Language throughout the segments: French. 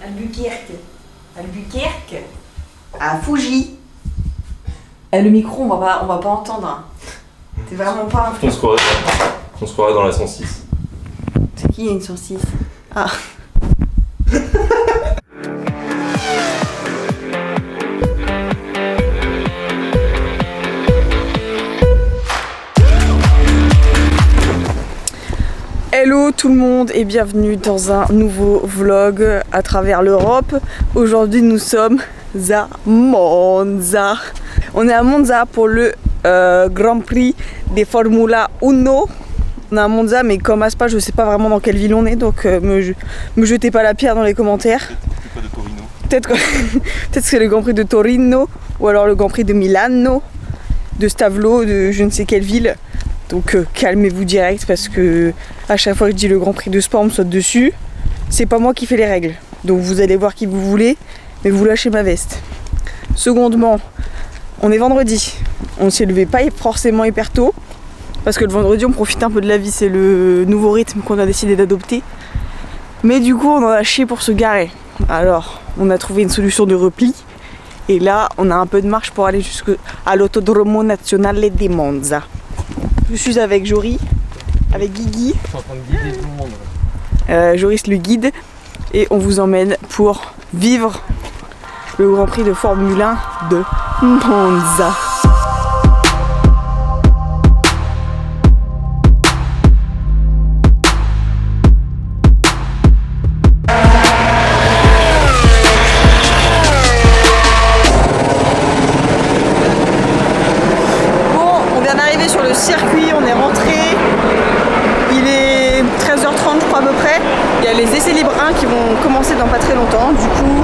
Albuquerque. Albuquerque. À Fuji. Et le micro, on va pas entendre. Hein. C'est vraiment pas un... On se croirait dans la 106. C'est qui, une 106? Ah. Hello tout le monde et bienvenue dans un nouveau vlog à travers l'Europe. Aujourd'hui nous sommes à Monza. On est à Monza pour le Grand Prix des Formula 1. On est à Monza mais comme à Spa je sais pas vraiment dans quelle ville on est donc me jetez pas la pierre dans les commentaires. Peut-être que c'est le Grand Prix de Torino ou alors le Grand Prix de Milano, de Stavlo, de je ne sais quelle ville. Donc calmez-vous direct parce que à chaque fois que je dis le Grand Prix de Spa on me saute dessus. C'est pas moi qui fais les règles. Donc vous allez voir qui vous voulez, mais vous lâchez ma veste. Secondement, on est vendredi. On s'est levé pas forcément hyper tôt. Parce que le vendredi on profite un peu de la vie, c'est le nouveau rythme qu'on a décidé d'adopter. Mais du coup on en a chié pour se garer. Alors on a trouvé une solution de repli. Et là on a un peu de marche pour aller jusqu'à l'Autodromo Nazionale di Monza. Je suis avec Jory, avec Guigui. Je suis en train de guider tout le monde. Joris le guide. Et on vous emmène pour vivre le Grand Prix de Formule 1 de Monza. Circuit, on est rentré, il est 13h30 je crois à peu près, il y a les essais libres 1 qui vont commencer dans pas très longtemps, du coup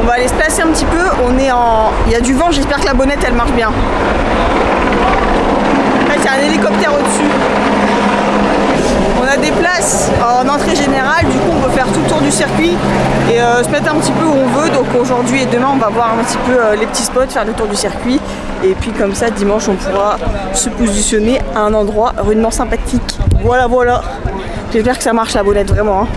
on va aller se placer un petit peu, il y a du vent, j'espère que la bonnette elle marche bien. Après il y a un hélicoptère au-dessus. On a des places en entrée générale, du coup on peut faire tout le tour du circuit et se mettre un petit peu où on veut. Donc aujourd'hui et demain on va voir un petit peu les petits spots, faire le tour du circuit. Et puis comme ça dimanche on pourra se positionner à un endroit rudement sympathique. Voilà. J'espère que ça marche la bonnette vraiment. Hein.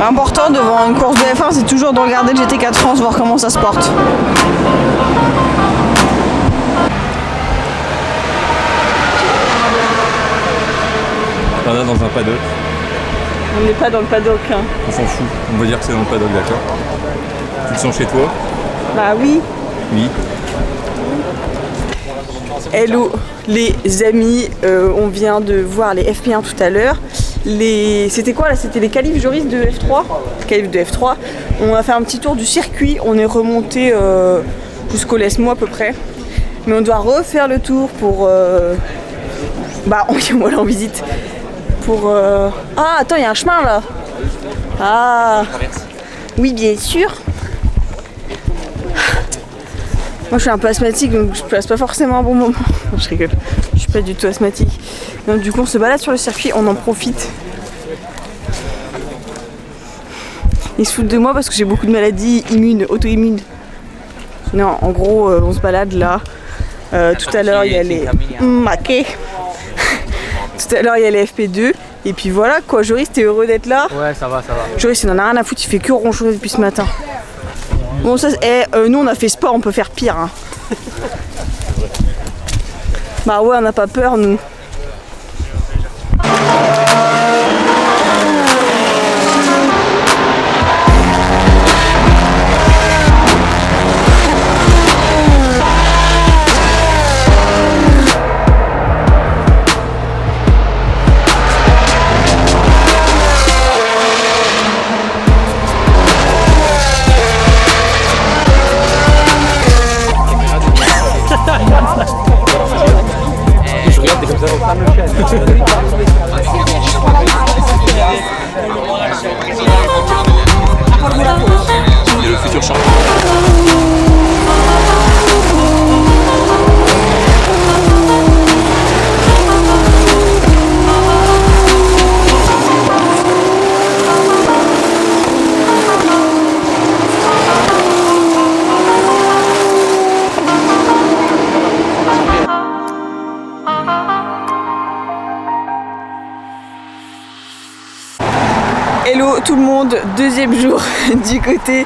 Important devant une course de F1, c'est toujours de regarder le GT4 France, voir comment ça se porte. On est dans un paddock. On n'est pas dans le paddock. Hein. On s'en fout. On va dire que c'est dans le paddock, d'accord. Tu le sens chez toi? Bah oui. Oui. Hello les amis, on vient de voir les FP1 tout à l'heure. C'était quoi là? C'était les qualifs Joris de F3. Qualifs de F3. On a fait un petit tour du circuit, on est remonté jusqu'au Lesmo à peu près. Mais on doit refaire le tour pour... on va en visite. Pour... Ah attends, il y a un chemin là. Ah oui bien sûr. Moi je suis un peu asthmatique donc je passe pas forcément un bon moment. Je rigole, je suis pas du tout asthmatique. Donc du coup on se balade sur le circuit, on en profite. Ils se foutent de moi parce que j'ai beaucoup de maladies auto-immunes. Non, en gros on se balade là. Tout à l'heure il y a les maquets. Tout à l'heure il y a les FP2. Et puis voilà quoi, Joris t'es heureux d'être là? Ouais ça va. Joris il en a rien à foutre, il fait que ronchonner depuis ce matin. Bon ça nous on a fait sport, on peut faire pire hein. Bah ouais on n'a pas peur nous. Je regarde, t'es comme ça. surchargé. Hello tout le monde, deuxième jour du côté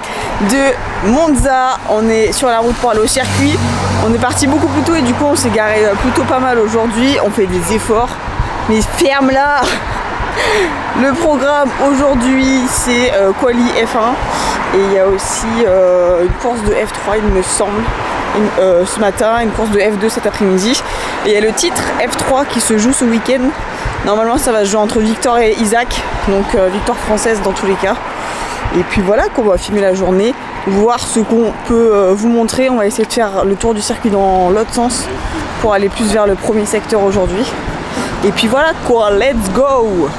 de Monza. On est sur la route pour aller au circuit. On est parti beaucoup plus tôt et du coup on s'est garé plutôt pas mal aujourd'hui. On fait des efforts, mais ferme là. Le programme aujourd'hui c'est Quali F1 et il y a aussi une course de F3 il me semble. Ce matin, une course de F2 cet après-midi. Et il y a le titre F3 qui se joue ce week-end. Normalement ça va se jouer entre Victor et Isaac, donc victoire française dans tous les cas. Et puis voilà, qu'on va filmer la journée, voir ce qu'on peut vous montrer. On va essayer de faire le tour du circuit dans l'autre sens pour aller plus vers le premier secteur aujourd'hui. Et puis voilà quoi, let's go!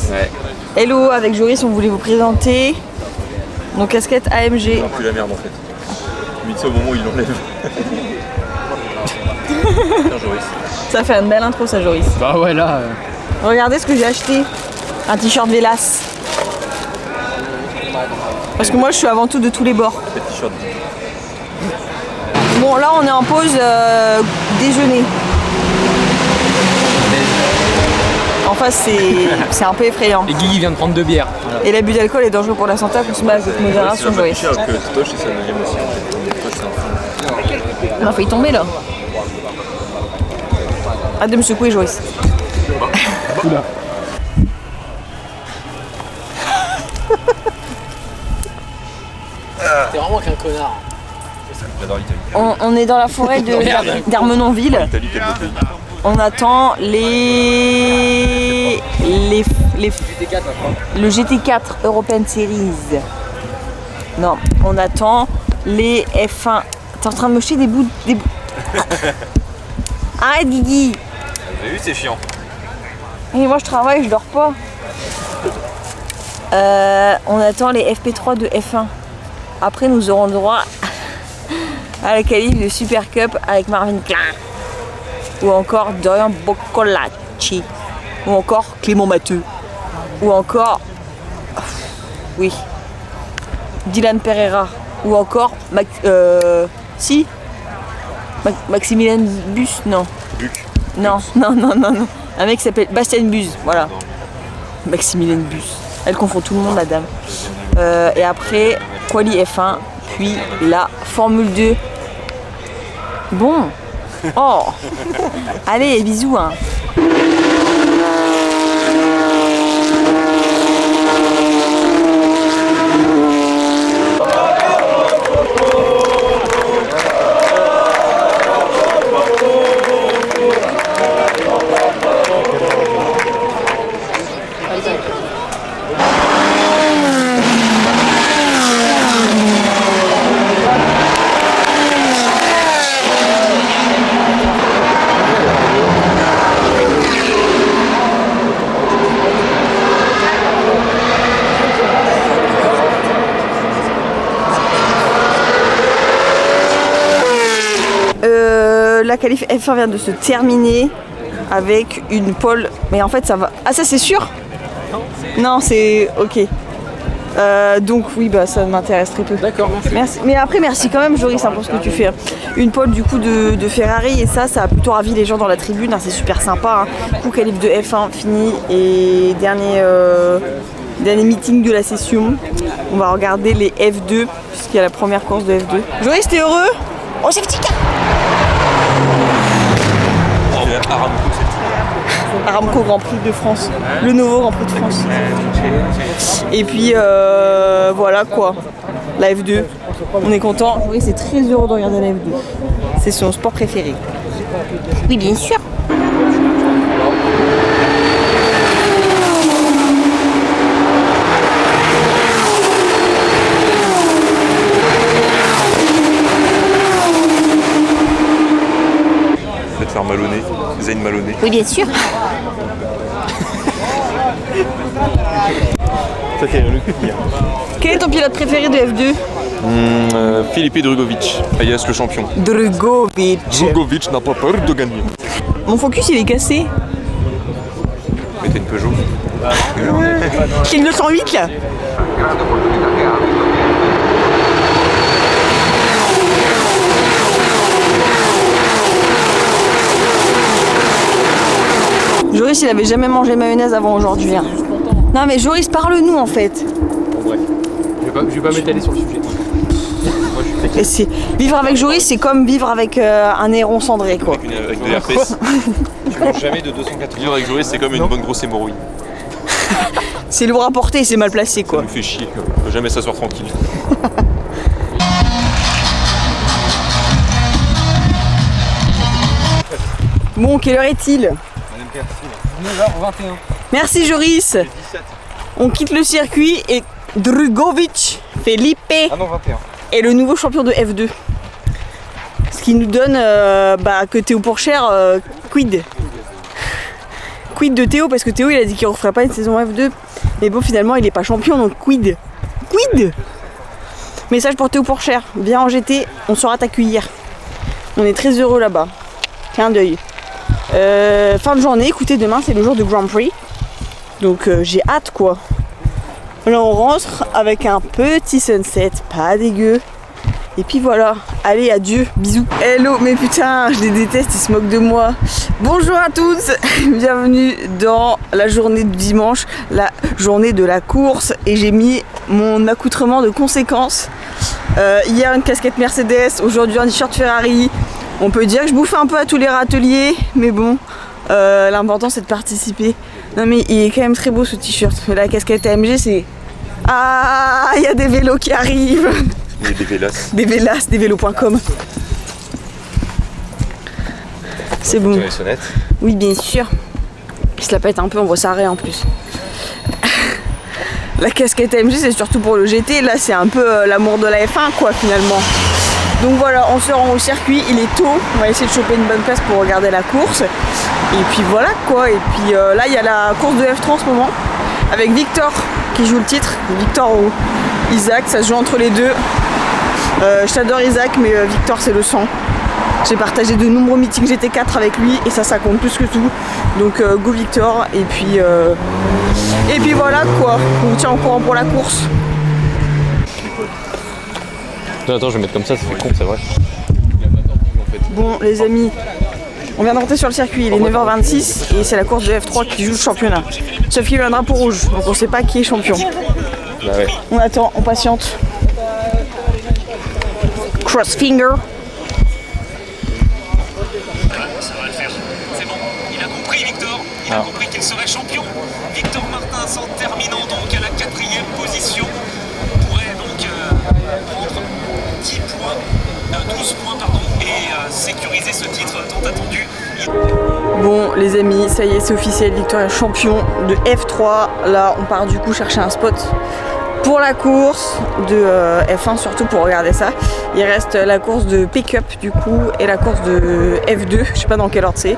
Ouais. Hello, avec Joris on voulait vous présenter nos casquettes AMG. Non, plus la merde en fait. J'ai mis ça au moment où il l'enlève. Tiens Joris. Ça fait une belle intro ça Joris. Bah ouais là. Regardez ce que j'ai acheté. Un t-shirt Vélas. Parce que moi je suis avant tout de tous les bords. Petit t-shirt. Bon là on est en pause déjeuner. En face c'est un peu effrayant. Et Guigui vient de prendre 2 bières. Voilà. Et l'abus d'alcool est dangereux pour la santé, à consommer avec modération, Joris. C'est un peu plus cher que Tosh et c'est la deuxième aussi. Tosh c'est un fond. On a failli tomber là. Arrête de me secouer Joris. Oula. T'es vraiment qu'un connard. J'adore l'Italie. On est dans la forêt d'Ermenonville. L'Italie, quel beau pays. On attend le GT4 European Series. Non, on attend les F1. T'es en train de me jeter des bouts. Arrête Guigui. Vous avez vu, c'est chiant. Et moi je travaille, je dors pas. On attend les FP3 de F1. Après nous aurons droit à la qualif de Super Cup avec Marvin Klein. Ou encore Dorian Boccolacci, ou encore Clément Matteux, ou encore oui Dylan Pereira, ou encore Maximilien Bus, non. Non, un mec qui s'appelle Bastien Buse, voilà. Maximilien Bus. Elle confond tout le monde, la dame. Et après, Quali F1, puis la Formule 2. Bon. Oh. Allez, bisous hein. La qualif F1 vient de se terminer avec une pole, mais en fait ça va. Ah ça c'est sûr? Non c'est ok. Donc oui bah ça m'intéresse très peu. D'accord, merci. Mais après merci quand même Joris hein, pour ce que tu fais. Une pole du coup de Ferrari et ça a plutôt ravi les gens dans la tribune, hein, c'est super sympa. Hein. Coup qualif de F1 fini et dernier meeting de la session. On va regarder les F2 puisqu'il y a la première course de F2. Joris t'es heureux? Oh safety car. Aramco, c'est Aramco Grand Prix de France, le nouveau Grand Prix de France. Et puis voilà quoi, la F2, on est content. Oui, c'est très heureux de regarder la F2, c'est son sport préféré. Oui, bien sûr. Je vais te faire malonner, Zayn malonner. Oui, bien sûr. Ça c'est le pire. Quel est ton pilote préféré de F2? Felipe Drugovich, Ayas le champion. Drugovich. Drugovich n'a pas peur de gagner. Mon focus il est cassé. Mais t'as une Peugeot. C'est une 208 là. Joris il avait jamais mangé mayonnaise avant aujourd'hui. Hein. Non mais Joris parle-nous en fait. Bon, bref. Je vais pas m'étaler sur le sujet. Et vivre avec Joris c'est comme vivre avec un héron cendré quoi. Avec de l'herpès. Tu manges jamais de 280. Vivre avec Joris c'est comme une bonne grosse hémorroïde. C'est lourd à porter et c'est mal placé Ça quoi. nous fait chier, on peut jamais s'asseoir tranquille. Bon, quelle heure est-il? 9h21. Merci Joris. On quitte le circuit et Drugovich, Felipe Ah non, 21. est le nouveau champion de F2. Ce qui nous donne que Théo Pourchère, quid? Quid de Théo, parce que Théo il a dit qu'il ne referait pas une saison F2. Mais bon, finalement il n'est pas champion, donc quid? Quid? Message pour Théo Pourchère, viens en GT, on saura t'accueillir. On est très heureux là-bas. Clin d'œil. Fin de journée, écoutez, demain c'est le jour du Grand Prix. Donc j'ai hâte quoi. Là on rentre avec un petit sunset, pas dégueu. Et puis voilà, allez adieu, bisous. Hello, mais putain, je les déteste, ils se moquent de moi. Bonjour à tous, bienvenue dans la journée du dimanche, la journée de la course. Et j'ai mis mon accoutrement de conséquence. Hier une casquette Mercedes, aujourd'hui un t-shirt Ferrari. On peut dire que je bouffe un peu à tous les râteliers, mais bon, l'important c'est de participer. Non mais il est quand même très beau ce t-shirt. La casquette AMG c'est... Ah, il y a des vélos qui arrivent. Il y a des vélas. Des vélas, des vélos.com. C'est bon. Les sonnettes. Oui, bien sûr. Il se la pète un peu, on voit ça en plus. La casquette AMG c'est surtout pour le GT, là c'est un peu l'amour de la F1 quoi finalement. Donc voilà, on se rend au circuit, il est tôt, on va essayer de choper une bonne place pour regarder la course. Et puis voilà quoi, et puis là il y a la course de F3 en ce moment, avec Victor qui joue le titre, Victor ou Isaac, ça se joue entre les deux. Je t'adore Isaac, mais Victor c'est le sang. J'ai partagé de nombreux meetings GT4 avec lui et ça compte plus que tout. Donc go Victor, et puis voilà quoi, on vous tient au courant pour la course. Attends, je vais mettre comme ça fait con, c'est vrai. Bon les amis, on vient de rentrer sur le circuit, il est 9h26 et c'est la course de F3 qui joue le championnat. Sauf qu'il y a eu un drapeau rouge, donc on sait pas qui est champion. Bah ouais. On attend, on patiente. Cross finger. Ça va le faire. C'est bon, il a compris Victor. Il a compris qu'il serait champion. Victor Martins en terminant donc à la 4e position pourrait donc prendre 10 points, 12 points pardon, et sécuriser ce titre tant attendu. Bon les amis, ça y est c'est officiel, Victor est champion de F3. Là on part du coup chercher un spot pour la course de F1, surtout pour regarder ça. Il reste la course de pick-up du coup et la course de F2, je sais pas dans quel ordre c'est.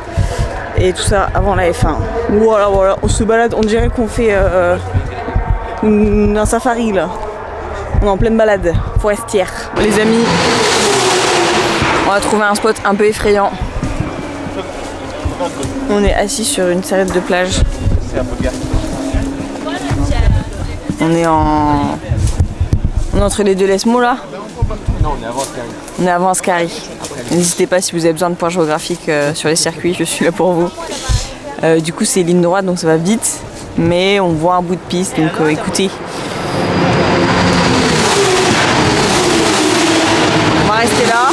Et tout ça avant la F1. Voilà, on se balade, on dirait qu'on fait un safari là. On est en pleine balade forestière. Les amis, on a trouvé un spot un peu effrayant. On est assis sur une serviette de plage. On est entre les deux Lesmo là. Non, on est avant Ascari. On est avant Ascari. N'hésitez pas si vous avez besoin de points géographiques sur les circuits, je suis là pour vous. Du coup c'est ligne droite donc ça va vite, mais on voit un bout de piste donc écoutez. On va rester là.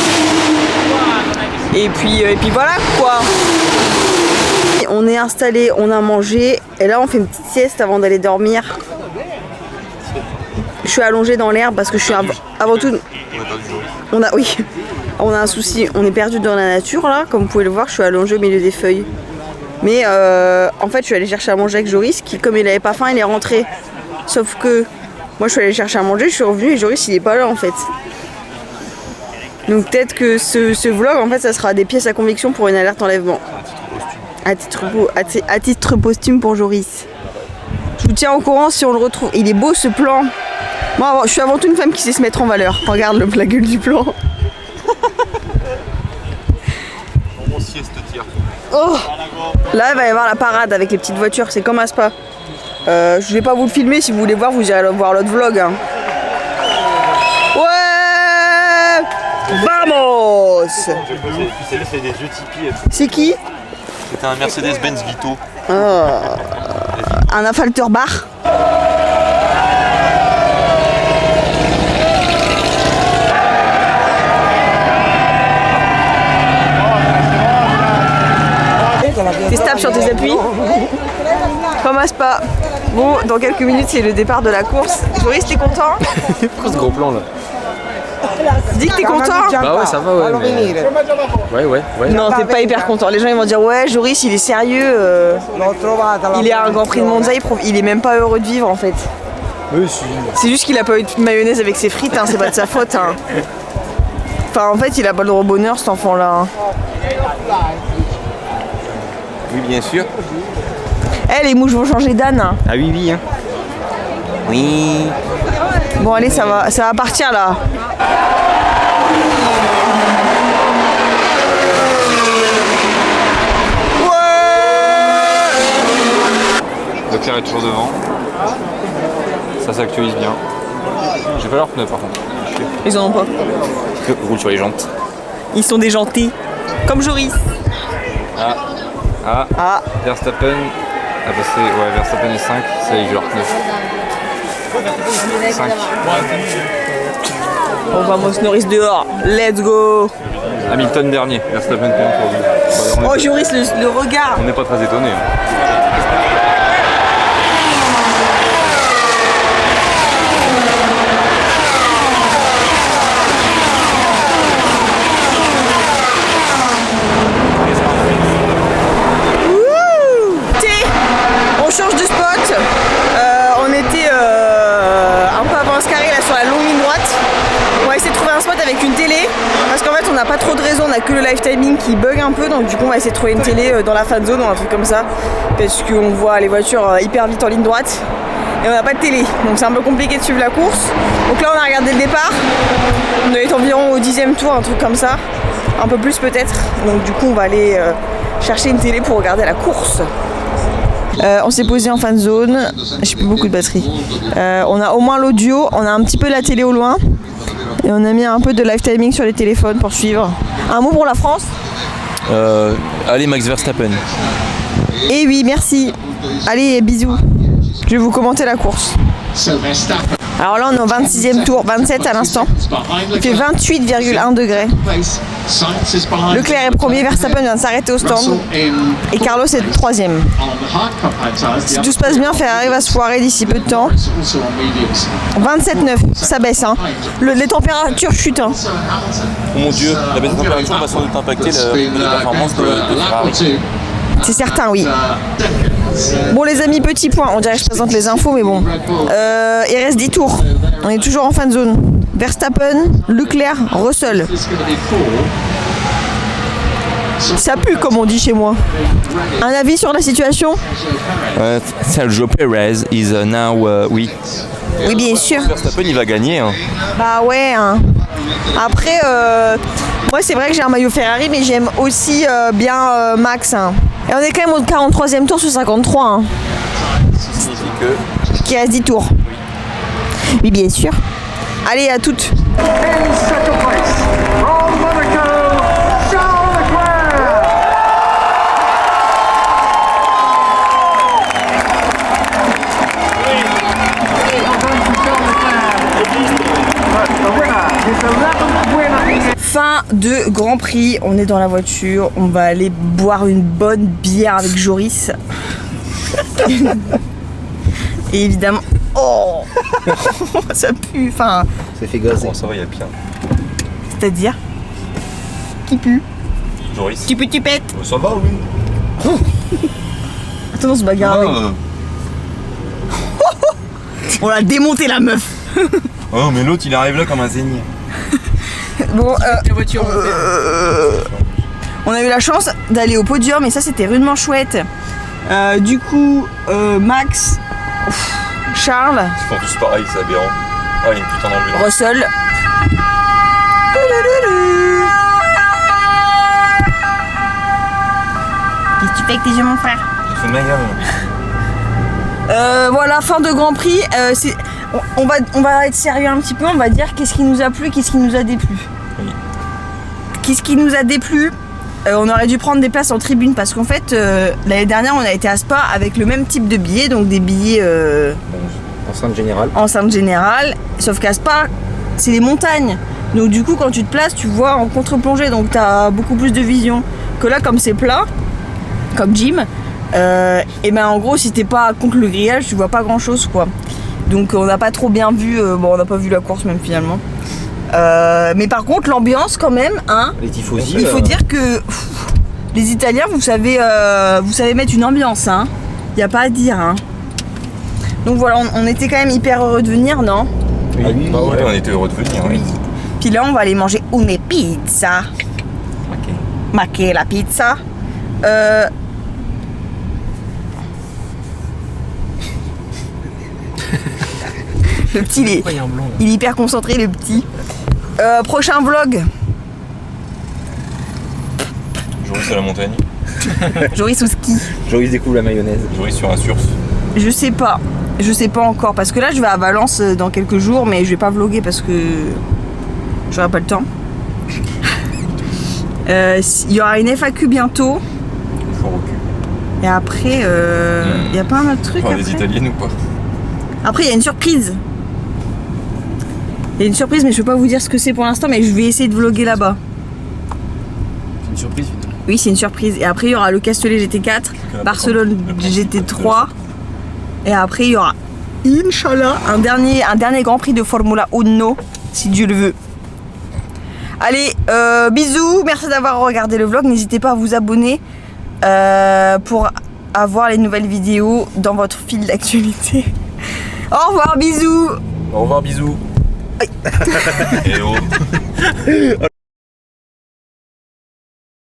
Et puis voilà quoi. après-midi, on est installé, on a mangé. Et là, on fait une petite sieste avant d'aller dormir. Je suis allongée dans l'herbe parce que je suis avant tout... On a un souci, on est perdu dans la nature là. Comme vous pouvez le voir, je suis allongée au milieu des feuilles. Mais en fait, je suis allée chercher à manger avec Joris qui, comme il avait pas faim, il est rentré. Sauf que moi, je suis allée chercher à manger, je suis revenue et Joris, il est pas là en fait. Donc peut-être que ce vlog, en fait, ça sera des pièces à conviction pour une alerte enlèvement. À titre posthume pour Joris. Je vous tiens au courant si on le retrouve. Il est beau ce plan. Moi, je suis avant tout une femme qui sait se mettre en valeur. Regarde la gueule du plan. Oh. Là, il va y avoir la parade avec les petites voitures. C'est comme à Spa. Je vais pas vous le filmer. Si vous voulez voir, vous irez voir l'autre vlog. Hein. Ouais. Vamos. C'est des yeux Tipeee. C'est qui? C'était un Mercedes-Benz Vito. Un affalter bar. T'es stable sur tes appuis. Comme à Spa. Bon, dans quelques minutes, c'est le départ de la course. Joris, t'es content? Pourquoi ce gros plan là? Dis que t'es content? Bah ouais, ça va, ouais. Ouais. Non, t'es pas hyper content. Les gens ils vont dire ouais, Joris il est sérieux. Il est à un Grand Prix de Monza, il est même pas heureux de vivre en fait. Oui, si. C'est juste qu'il a pas eu de mayonnaise avec ses frites, hein, c'est pas de sa faute. Hein. Enfin, en fait, il a pas le droit au bonheur cet enfant là. Hein. Oui, bien sûr. Eh, les mouches vont changer d'âne. Hein. Ah oui, hein. Oui. Bon, allez, ça va partir là. Leclerc est toujours devant. Ça s'actualise bien. J'ai pas leurs pneus par contre. Ils en ont pas. Roule sur les jantes. Ils sont des gentils. Comme Joris. Verstappen a passé. Ouais, Verstappen est 5. Ça y est, j'ai leurs pneus. 5. On va Vamos Norris dehors. Let's go. Hamilton dernier. Verstappen contre. Oh, Joris, le regard. On n'est pas très étonnés. Hein. On change de spot. On était un peu avant ce carré là sur la longue ligne droite. On va essayer de trouver un spot avec une télé parce qu'en fait on n'a pas trop de raison, on a que le live timing qui bug un peu, donc du coup on va essayer de trouver une télé dans la fan zone ou un truc comme ça parce qu'on voit les voitures hyper vite en ligne droite et on n'a pas de télé, donc c'est un peu compliqué de suivre la course. Donc là on a regardé le départ, on doit être environ au 10e tour, un truc comme ça, un peu plus peut-être, donc du coup on va aller chercher une télé pour regarder la course. On s'est posé en fan zone, j'ai plus beaucoup de batterie. On a au moins l'audio, on a un petit peu la télé au loin et on a mis un peu de live timing sur les téléphones pour suivre. Un mot pour la France? Allez, Max Verstappen. Eh oui, merci. Allez, bisous. Je vais vous commenter la course. Alors là on est au 26e tour, 27 à l'instant. Il fait 28,1 degrés. Leclerc est premier, Verstappen vient de s'arrêter au stand et Carlos est 3e. Si tout se passe bien, Ferrari va se foirer d'ici peu de temps. 27,9, ça baisse. Hein. Les températures chutent. Hein. Oh mon dieu, la baisse de température va sans doute impacter la performance de Ferrari. C'est certain, oui. Bon les amis, petit point, on dirait que je présente les infos mais bon. Il reste 10 tours, on est toujours en fin de zone. Verstappen, Leclerc, Russell. Ça pue comme on dit chez moi. Un avis sur la situation? Sergio Perez is now... oui. Oui bien sûr. Verstappen il va gagner. Hein. Bah ouais. Hein. Après, moi c'est vrai que j'ai un maillot Ferrari mais j'aime aussi bien Max. Hein. Et on est quand même au 43e tour sur 53. Hein. Ça signifie que... Qu'il reste 10 tours. Oui, bien sûr. Allez, à toutes. Fin Fin de Grand Prix, on est dans la voiture, on va aller boire une bonne bière avec Joris. Et évidemment... Oh ça pue, enfin... Ça fait gazer. Bon, ça va, il y a pire. C'est-à-dire qui pue? Joris. Qui pue, tu pètes. Ça va, oui. Attends, on se bagarre avec. On l'a démonté la meuf. Oh, mais l'autre, il arrive là comme un zénith. Bon, on a eu la chance d'aller au podium et ça c'était rudement chouette. Du coup, Max, Charles, Ils font tous pareil, c'est aberrant. Ah, il y a une putain d'ambulance. Russell. Qu'est-ce que tu fais avec tes yeux, mon frère? J'ai fait de ma gueule. Voilà, fin de Grand Prix. On va être sérieux un petit peu, on va dire qu'est-ce qui nous a plu, qu'est-ce qui nous a déplu. Oui. Qu'est-ce qui nous a déplu? On aurait dû prendre des places en tribune parce qu'en fait, l'année dernière, on a été à Spa avec le même type de billets, donc des billets Enceinte générale. enceinte générale, sauf qu'à Spa, c'est les montagnes. Donc du coup, quand tu te places, tu vois en contre-plongée, donc tu as beaucoup plus de vision. Que là, comme c'est plat, comme Jim, et ben en gros, si t'es pas contre le grillage, tu vois pas grand-chose, quoi. Donc on n'a pas trop bien vu, bon on n'a pas vu la course même finalement. Mais par contre l'ambiance quand même, hein. Les tifosi. Il faut dire que les Italiens vous savez mettre une ambiance, hein. Y a pas à dire, hein. Donc voilà, on était quand même hyper heureux de venir, non? Oui. Ah oui. Bah ouais, on était heureux de venir, oui. Puis là on va aller manger une pizza. Ok. Maquer la pizza. Le petit, il est hyper concentré, le petit. Prochain vlog. Joris à la montagne. Joris au ski. Joris découvre la mayonnaise. Joris sur un surf. Je sais pas encore parce que là je vais à Valence dans quelques jours, mais je vais pas vlogger parce que j'aurai pas le temps. Il y aura une FAQ bientôt. Il faut recul. Et après, il y a pas un autre truc Enfin, après. les Italiennes ou pas? Après, il y a une surprise. Il y a une surprise, mais je peux pas vous dire ce que c'est pour l'instant, mais je vais essayer de vlogger là-bas. C'est une surprise finalement. Oui, c'est une surprise. Et après, il y aura le Castellet GT4, Barcelone GT3. Et après, il y aura, Inch'Allah, un dernier Grand Prix de Formula 1, si Dieu le veut. Allez, bisous. Merci d'avoir regardé le vlog. N'hésitez pas à vous abonner pour avoir les nouvelles vidéos dans votre fil d'actualité. Au revoir, bisous. Au revoir, bisous. Et oh.